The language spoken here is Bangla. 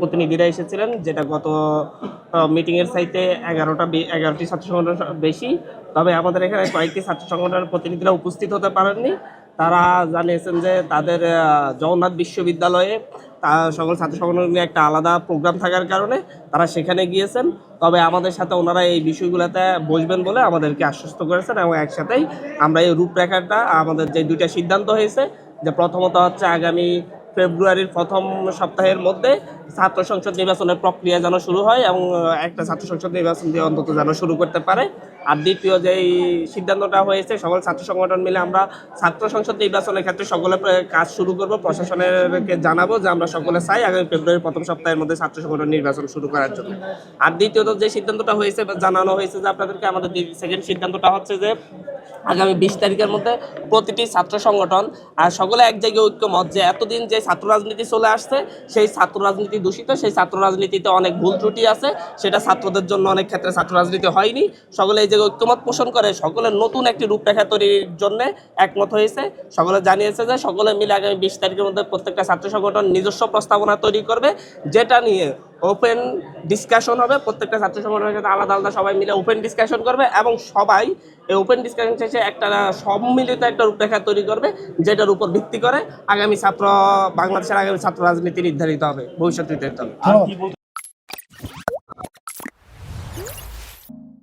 প্রতিনিধিরা এসেছিলেন, যেটা গত মিটিংয়ের চাইতে 11টি ছাত্র সংগঠন বেশি। তবে আমাদের এখানে কয়েকটি ছাত্র সংগঠনের প্রতিনিধিরা উপস্থিত হতে পারেননি। তারা জানিয়েছেন যে তাদের জগন্নাথ বিশ্ববিদ্যালয়ে সকল ছাত্র সংগঠন নিয়ে একটা আলাদা প্রোগ্রাম থাকার কারণে তারা সেখানে গিয়েছেন। তবে আমাদের সাথে ওনারা এই বিষয়গুলোতে বসবেন বলে আমাদেরকে আশ্বস্ত করেছেন, এবং একসাথেই আমরা এই রূপরেখাটা, আমাদের যে দুইটা সিদ্ধান্ত হয়েছে, যে প্রথমত হচ্ছে আগামী ফেব্রুয়ারির প্রথম সপ্তাহের মধ্যে ছাত্র সংসদ নির্বাচনের প্রক্রিয়া যেন শুরু হয়, এবং একটা ছাত্র সংসদ নির্বাচন দিয়ে অন্তত যেন শুরু করতে পারে। আর দ্বিতীয় যেই সিদ্ধান্তটা হয়েছে, সকল ছাত্র সংগঠন মিলে আমরা ছাত্র সংসদ নির্বাচনের ক্ষেত্রে সকলে কাজ শুরু করব, প্রশাসনেরকে জানাবো যে আমরা সকলে চাই আগামী ফেব্রুয়ারির প্রথম সপ্তাহের মধ্যে ছাত্র সংগঠন নির্বাচন শুরু করার জন্য। আর দ্বিতীয়ত যে সিদ্ধান্তটা হয়েছে, জানানো হয়েছে যে আপনাদেরকে, আমাদের সেকেন্ড সিদ্ধান্তটা হচ্ছে যে আগামী 20 তারিখের মধ্যে প্রতিটি ছাত্র সংগঠন আর সকলে এক জায়গায় ঐক্যমত যে এতদিন যে ছাত্র রাজনীতি চলে আসছে, সেই ছাত্র রাজনীতি দূষিত, সেই ছাত্র রাজনীতিতে অনেক ভুল ত্রুটি আছে, সেটা ছাত্রদের জন্য অনেক ক্ষেত্রে ছাত্র রাজনীতি হয়নি। সকলে এই জায়গায় ঐক্যমত পোষণ করে সকলের নতুন একটি রূপরেখা তৈরির জন্য একমত হয়েছে। সকলে জানিয়েছে যে সকলে মিলে আগামী 20 তারিখের মধ্যে প্রত্যেকটা ছাত্র সংগঠন নিজস্ব প্রস্তাবনা তৈরি করবে, যেটা নিয়ে ওপেন ডিসকাশন হবে। প্রত্যেকটা ছাত্র সংগঠনের সাথে আলাদা আলাদা সবাই মিলে ওপেন ডিসকাশন করবে, এবং সবাই এই ওপেন ডিসকাশন শেষে একটা সম্মিলিত একটা রূপরেখা তৈরি করবে, যেটার উপর ভিত্তি করে বাংলাদেশের আগামী ছাত্র রাজনীতি নির্ধারিত হবে, ভবিষ্যৎ নির্ধারিত হবে।